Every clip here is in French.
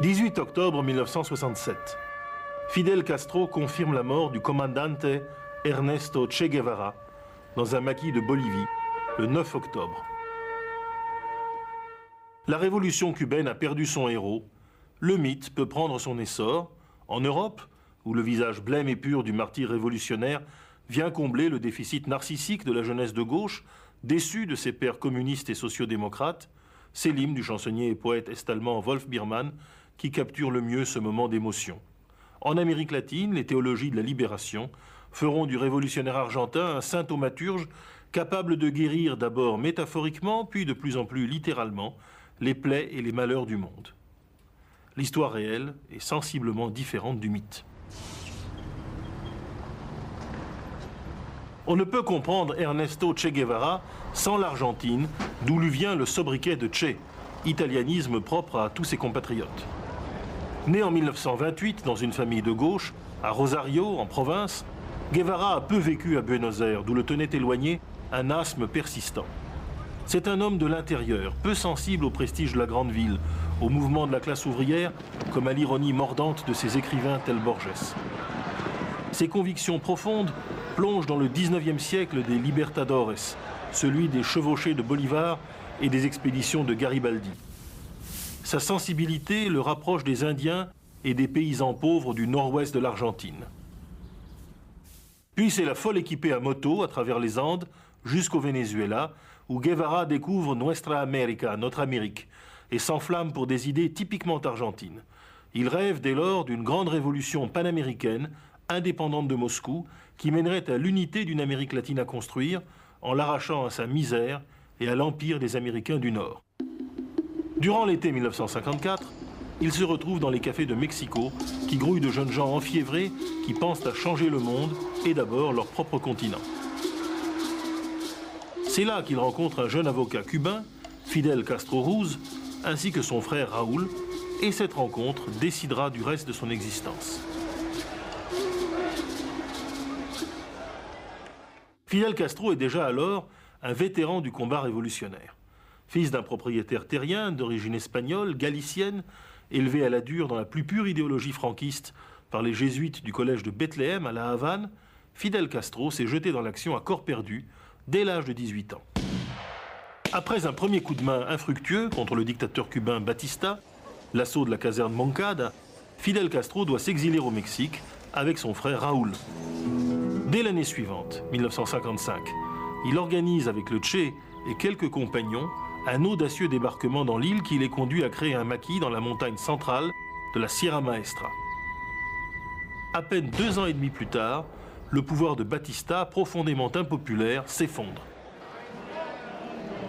18 octobre 1967. Fidel Castro confirme la mort du commandante Ernesto Che Guevara dans un maquis de Bolivie le 9 octobre. La révolution cubaine a perdu son héros. Le mythe peut prendre son essor en Europe, où le visage blême et pur du martyr révolutionnaire vient combler le déficit narcissique de la jeunesse de gauche, déçue de ses pairs communistes et sociodémocrates. C'est l'hymne du chansonnier et poète est-allemand Wolf Biermann qui capture le mieux ce moment d'émotion. En Amérique latine, les théologies de la libération feront du révolutionnaire argentin un saint thaumaturge capable de guérir d'abord métaphoriquement, puis de plus en plus littéralement, les plaies et les malheurs du monde. L'histoire réelle est sensiblement différente du mythe. On ne peut comprendre Ernesto Che Guevara sans l'Argentine, d'où lui vient le sobriquet de Che, italianisme propre à tous ses compatriotes. Né en 1928 dans une famille de gauche, à Rosario, en province, Guevara a peu vécu à Buenos Aires, d'où le tenait éloigné un asthme persistant. C'est un homme de l'intérieur, peu sensible au prestige de la grande ville, au mouvement de la classe ouvrière, comme à l'ironie mordante de ses écrivains tels Borges. Ses convictions profondes plongent dans le 19e siècle des libertadores, celui des chevauchés de Bolivar et des expéditions de Garibaldi. Sa sensibilité le rapproche des Indiens et des paysans pauvres du nord-ouest de l'Argentine. Puis c'est la folle équipée à moto à travers les Andes jusqu'au Venezuela, où Guevara découvre Nuestra América, notre Amérique, et s'enflamme pour des idées typiquement argentines. Il rêve dès lors d'une grande révolution panaméricaine, indépendante de Moscou, qui mènerait à l'unité d'une Amérique latine à construire, en l'arrachant à sa misère et à l'empire des Américains du Nord. Durant l'été 1954, il se retrouve dans les cafés de Mexico, qui grouillent de jeunes gens enfiévrés qui pensent à changer le monde et d'abord leur propre continent. C'est là qu'il rencontre un jeune avocat cubain, Fidel Castro Ruz, ainsi que son frère Raúl, et cette rencontre décidera du reste de son existence. Fidel Castro est déjà alors un vétéran du combat révolutionnaire. Fils d'un propriétaire terrien d'origine espagnole, galicienne, élevé à la dure dans la plus pure idéologie franquiste par les jésuites du collège de Bethléem à La Havane, Fidel Castro s'est jeté dans l'action à corps perdu dès l'âge de 18 ans. Après un premier coup de main infructueux contre le dictateur cubain Batista, l'assaut de la caserne Moncada, Fidel Castro doit s'exiler au Mexique avec son frère Raúl. Dès l'année suivante, 1955, il organise avec le Che et quelques compagnons un audacieux débarquement dans l'île qui les conduit à créer un maquis dans la montagne centrale de la Sierra Maestra. À peine 2 ans et demi plus tard, le pouvoir de Batista, profondément impopulaire, s'effondre.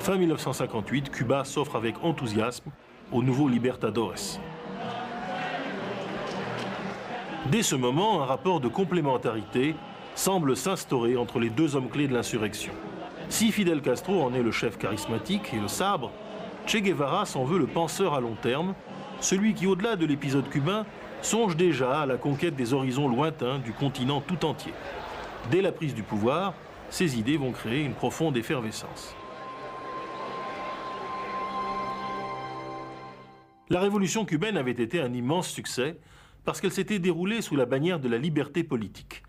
Fin 1958, Cuba s'offre avec enthousiasme aux nouveaux libertadores. Dès ce moment, un rapport de complémentarité semble s'instaurer entre les deux hommes clés de l'insurrection. Si Fidel Castro en est le chef charismatique et le sabre, Che Guevara s'en veut le penseur à long terme, celui qui, au-delà de l'épisode cubain, songe déjà à la conquête des horizons lointains du continent tout entier. Dès la prise du pouvoir, ces idées vont créer une profonde effervescence. La révolution cubaine avait été un immense succès parce qu'elle s'était déroulée sous la bannière de la liberté politique.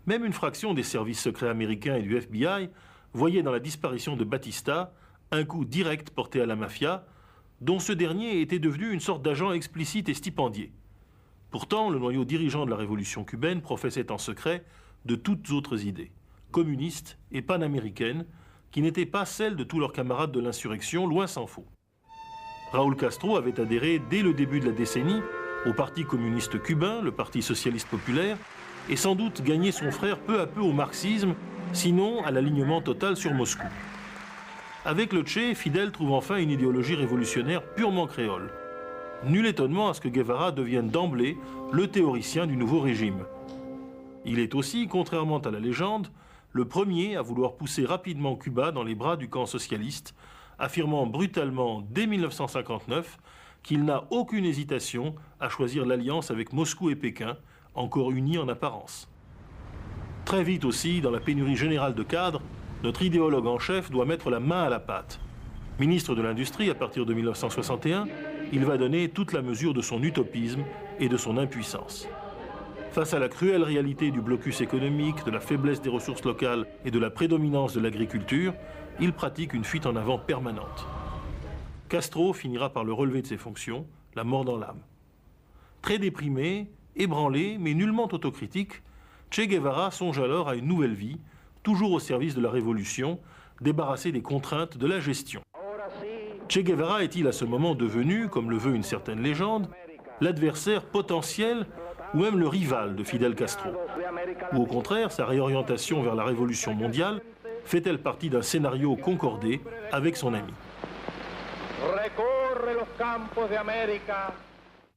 Même une fraction des services secrets américains et du FBI voyait dans la disparition de Batista un coup direct porté à la mafia, dont ce dernier était devenu une sorte d'agent explicite et stipendié. Pourtant, le noyau dirigeant de la révolution cubaine professait en secret de toutes autres idées, communistes et panaméricaines, qui n'étaient pas celles de tous leurs camarades de l'insurrection, loin s'en faut. Raúl Castro avait adhéré dès le début de la décennie au Parti communiste cubain, le Parti socialiste populaire, et sans doute gagné son frère peu à peu au marxisme, sinon à l'alignement total sur Moscou. Avec le Che, Fidel trouve enfin une idéologie révolutionnaire purement créole. Nul étonnement à ce que Guevara devienne d'emblée le théoricien du nouveau régime. Il est aussi, contrairement à la légende, le premier à vouloir pousser rapidement Cuba dans les bras du camp socialiste, affirmant brutalement dès 1959 qu'il n'a aucune hésitation à choisir l'alliance avec Moscou et Pékin, encore unis en apparence. Très vite aussi, dans la pénurie générale de cadres, notre idéologue en chef doit mettre la main à la pâte. Ministre de l'Industrie à partir de 1961, il va donner toute la mesure de son utopisme et de son impuissance. Face à la cruelle réalité du blocus économique, de la faiblesse des ressources locales et de la prédominance de l'agriculture, il pratique une fuite en avant permanente. Castro finira par le relever de ses fonctions, la mort dans l'âme. Très déprimé, ébranlé, mais nullement autocritique, Che Guevara songe alors à une nouvelle vie, toujours au service de la révolution, débarrassé des contraintes de la gestion. Che Guevara est-il à ce moment devenu, comme le veut une certaine légende, l'adversaire potentiel ou même le rival de Fidel Castro? Ou au contraire, sa réorientation vers la révolution mondiale fait-elle partie d'un scénario concordé avec son ami?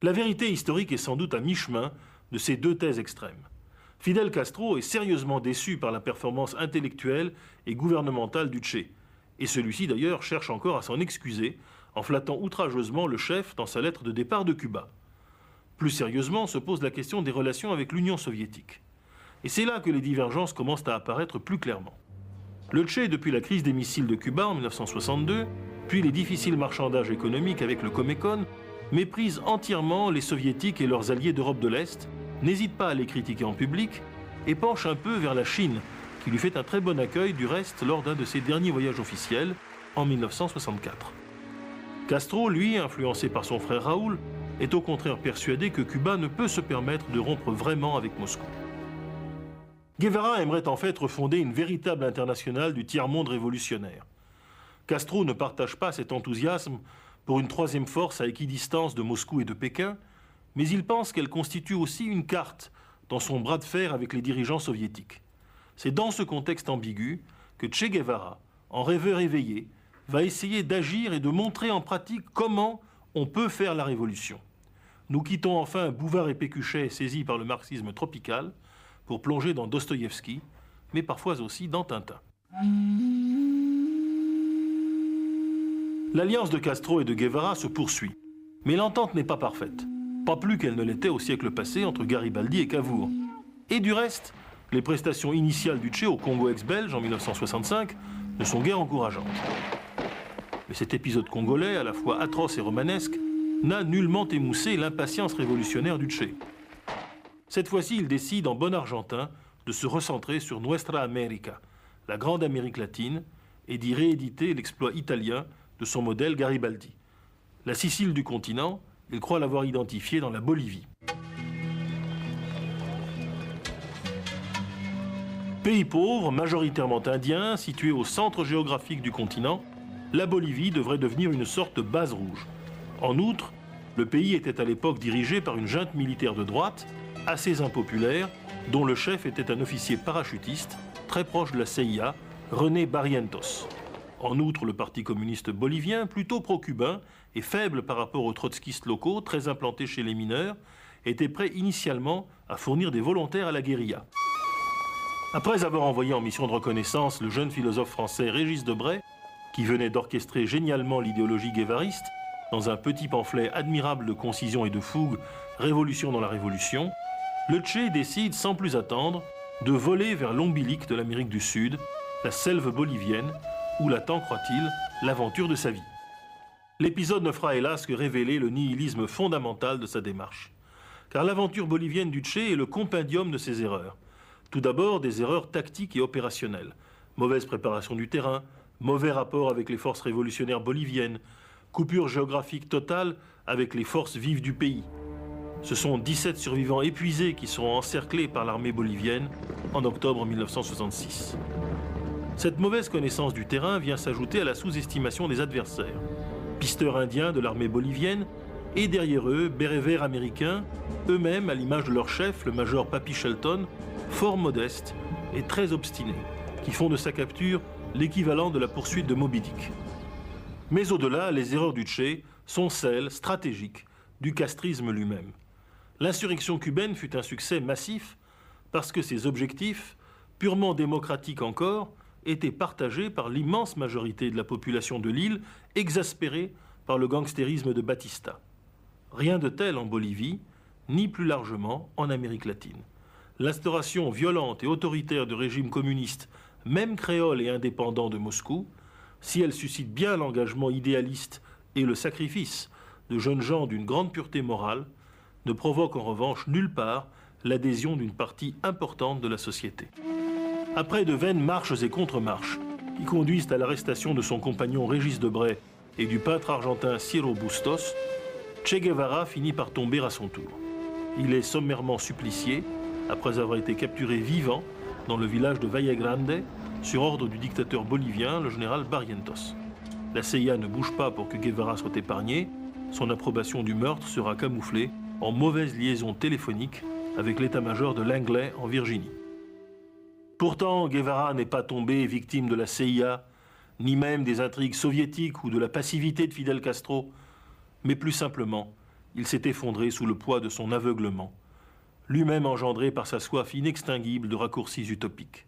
La vérité historique est sans doute à mi-chemin de ces deux thèses extrêmes. Fidel Castro est sérieusement déçu par la performance intellectuelle et gouvernementale du Che. Et celui-ci d'ailleurs cherche encore à s'en excuser en flattant outrageusement le chef dans sa lettre de départ de Cuba. Plus sérieusement se pose la question des relations avec l'Union soviétique. Et c'est là que les divergences commencent à apparaître plus clairement. Le Che, depuis la crise des missiles de Cuba en 1962, puis les difficiles marchandages économiques avec le Comecon, méprise entièrement les soviétiques et leurs alliés d'Europe de l'Est, n'hésite pas à les critiquer en public et penche un peu vers la Chine, qui lui fait un très bon accueil du reste lors d'un de ses derniers voyages officiels en 1964. Castro, lui, influencé par son frère Raoul, est au contraire persuadé que Cuba ne peut se permettre de rompre vraiment avec Moscou. Guevara aimerait en fait refonder une véritable internationale du tiers-monde révolutionnaire. Castro ne partage pas cet enthousiasme pour une troisième force à équidistance de Moscou et de Pékin, mais il pense qu'elle constitue aussi une carte dans son bras de fer avec les dirigeants soviétiques. C'est dans ce contexte ambigu que Che Guevara, en rêveur éveillé, va essayer d'agir et de montrer en pratique comment on peut faire la révolution. Nous quittons enfin Bouvard et Pécuchet saisis par le marxisme tropical pour plonger dans Dostoïevski, mais parfois aussi dans Tintin. L'alliance de Castro et de Guevara se poursuit, mais l'entente n'est pas parfaite. Pas plus qu'elle ne l'était au siècle passé entre Garibaldi et Cavour. Et du reste, les prestations initiales du Che au Congo ex-belge en 1965 ne sont guère encourageantes. Mais cet épisode congolais, à la fois atroce et romanesque, n'a nullement émoussé l'impatience révolutionnaire du Che. Cette fois-ci, il décide en bon argentin de se recentrer sur Nuestra América, la grande Amérique latine, et d'y rééditer l'exploit italien de son modèle Garibaldi. La Sicile du continent, il croit l'avoir identifiée dans la Bolivie. Pays pauvre, majoritairement indien, situé au centre géographique du continent, la Bolivie devrait devenir une sorte de base rouge. En outre, le pays était à l'époque dirigé par une junte militaire de droite, assez impopulaire, dont le chef était un officier parachutiste, très proche de la CIA, René Barrientos. En outre, le Parti communiste bolivien, plutôt pro-cubain et faible par rapport aux trotskistes locaux, très implantés chez les mineurs, était prêt initialement à fournir des volontaires à la guérilla. Après avoir envoyé en mission de reconnaissance le jeune philosophe français Régis Debray, qui venait d'orchestrer génialement l'idéologie guévariste, dans un petit pamphlet admirable de concision et de fougue, Révolution dans la Révolution, le Che décide sans plus attendre de voler vers l'ombilic de l'Amérique du Sud, la selve bolivienne, où l'attend, croit-il, l'aventure de sa vie. L'épisode ne fera hélas que révéler le nihilisme fondamental de sa démarche. Car l'aventure bolivienne du Che est le compendium de ses erreurs. Tout d'abord, des erreurs tactiques et opérationnelles. Mauvaise préparation du terrain, mauvais rapport avec les forces révolutionnaires boliviennes, coupure géographique totale avec les forces vives du pays. Ce sont 17 survivants épuisés qui seront encerclés par l'armée bolivienne en octobre 1966. Cette mauvaise connaissance du terrain vient s'ajouter à la sous-estimation des adversaires. Pisteurs indiens de l'armée bolivienne et derrière eux, bérets verts américains, eux-mêmes, à l'image de leur chef, le major Pappy Shelton, fort modestes et très obstinés, qui font de sa capture l'équivalent de la poursuite de Moby Dick. Mais au-delà, les erreurs du Che sont celles, stratégiques, du castrisme lui-même. L'insurrection cubaine fut un succès massif parce que ses objectifs, purement démocratiques encore, étaient partagés par l'immense majorité de la population de l'île, exaspérée par le gangstérisme de Batista. Rien de tel en Bolivie, ni plus largement en Amérique latine. L'instauration violente et autoritaire de régimes communistes, même créoles et indépendants de Moscou, si elle suscite bien l'engagement idéaliste et le sacrifice de jeunes gens d'une grande pureté morale, ne provoque en revanche nulle part l'adhésion d'une partie importante de la société. Après de vaines marches et contre-marches, qui conduisent à l'arrestation de son compagnon Régis Debray et du peintre argentin Ciro Bustos, Che Guevara finit par tomber à son tour. Il est sommairement supplicié, après avoir été capturé vivant dans le village de Valle Grande, sur ordre du dictateur bolivien, le général Barrientos. La CIA ne bouge pas pour que Guevara soit épargné. Son approbation du meurtre sera camouflée en mauvaise liaison téléphonique avec l'état-major de Langley en Virginie. Pourtant, Guevara n'est pas tombé victime de la CIA, ni même des intrigues soviétiques ou de la passivité de Fidel Castro, mais plus simplement, il s'est effondré sous le poids de son aveuglement, lui-même engendré par sa soif inextinguible de raccourcis utopiques.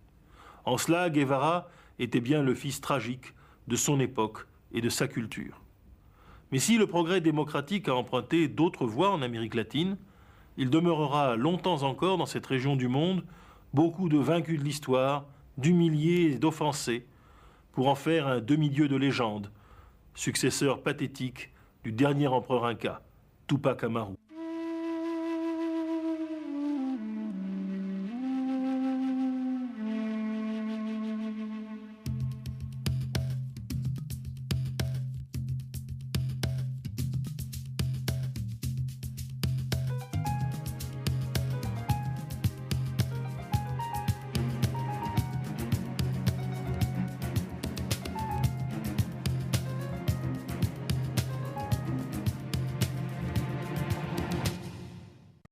En cela, Guevara était bien le fils tragique de son époque et de sa culture. Mais si le progrès démocratique a emprunté d'autres voies en Amérique latine, il demeurera longtemps encore dans cette région du monde beaucoup de vaincus de l'histoire, d'humiliés et d'offensés, pour en faire un demi-dieu de légende, successeur pathétique du dernier empereur inca, Tupac Amaru.